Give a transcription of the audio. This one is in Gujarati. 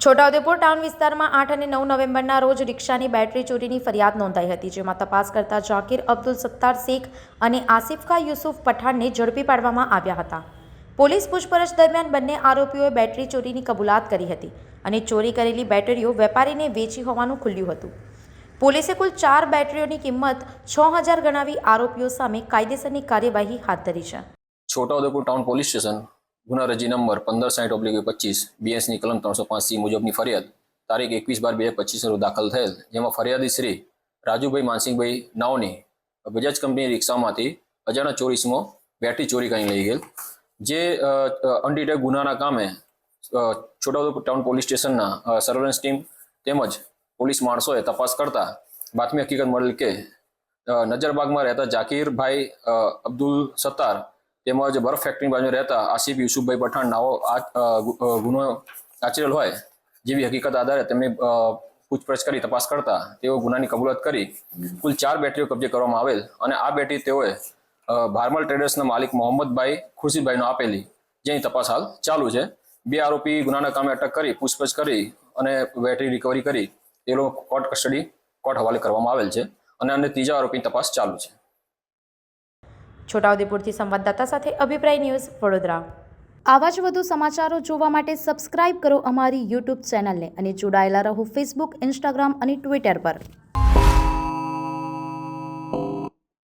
છોટાઉદેપુર ટાઉન વિસ્તારમાં 8 અને 9 નવેમ્બરના રોજ રિક્ષાની બેટરી ચોરીની ફરિયાદ નોંધાઈ હતી, જેમાં તપાસ કરતા જાકીર અબ્દુલ સત્તાર શેખ અને આસિફખા યુસુફ પઠાણને ઝડપી પાડવામાં આવ્યા હતા. પોલીસ પૂછપરછ દરમિયાન બંને આરોપીઓએ બેટરી ચોરીની કબૂલાત કરી હતી અને ચોરી કરેલી બેટરીઓ વેપારીને વેચી હોવાનું ખુલ્યું હતું. પોલીસે કુલ 4 બેટરીઓની કિંમત 6000 ગણાવી આરોપીઓ સામે કાયદેસરની કાર્યવાહી હાથ ધરી છે. છોટાઉદેપુર ટાઉન પોલીસ સ્ટેશન ગુના રજી નંબર 1560/25 બીએસની કલમ 305C મુજબની ફરિયાદ તારીખ 21/12/25 રોજ દાખલ થયેલ, જેમાં ફરિયાદી શ્રી રાજુભાઈ માનસિંહભાઈ નાઓની બજાજ કંપની રિક્ષામાંથી અજાણા ચોરીસમાં બેટરી ચોરી કરીને લઈ ગયેલ, જે અનડિટેક ગુનાના કામે છોટાઉદેપુર ટાઉન પોલીસ સ્ટેશનના સર્વેલન્સ ટીમ તેમજ પોલીસ માણસોએ તપાસ કરતા બાતમી હકીકત મળેલ કે નજરબાગમાં રહેતા જાકીરભાઈ અબ્દુલ સત્તાર તેમજ બરફ ફેક્ટરી બાજુ રહેતા આસિફ યુસુફભાઈ પઠાણ નાઓ ગુનો આચરેલ હોય જેવી હકીકત આધારે તેમની પૂછપરછ કરી તપાસ કરતા તેઓ ગુનાની કબૂલાત કરી કુલ 4 બેટરીઓ કબજે કરવામાં આવેલ અને આ બેટરી તેઓએ ભારમલ ટ્રેડર્સના માલિક મોહમ્મદભાઈ ખુરશીદભાઈનો આપેલી, જેની તપાસ હાલ ચાલુ છે. 2 આરોપી ગુનાના કામે અટક કરી પૂછપરછ કરી અને બેટરી રિકવરી કરી તે લોકો કોર્ટ હવાલે કરવામાં આવેલ છે અને અન્ય 3જા આરોપીની તપાસ ચાલુ છે. છોટાઉદેપુરથી સંવાદદાતા સાથે અભિપ્રાય ન્યૂઝ, વડોદરા. આવા જ વધુ સમાચારો જોવા માટે સબસ્ક્રાઇબ કરો અમારી યુટ્યુબ ચેનલને અને જોડાયેલા રહો ફેસબુક, ઇન્સ્ટાગ્રામ અને ટ્વિટર પર.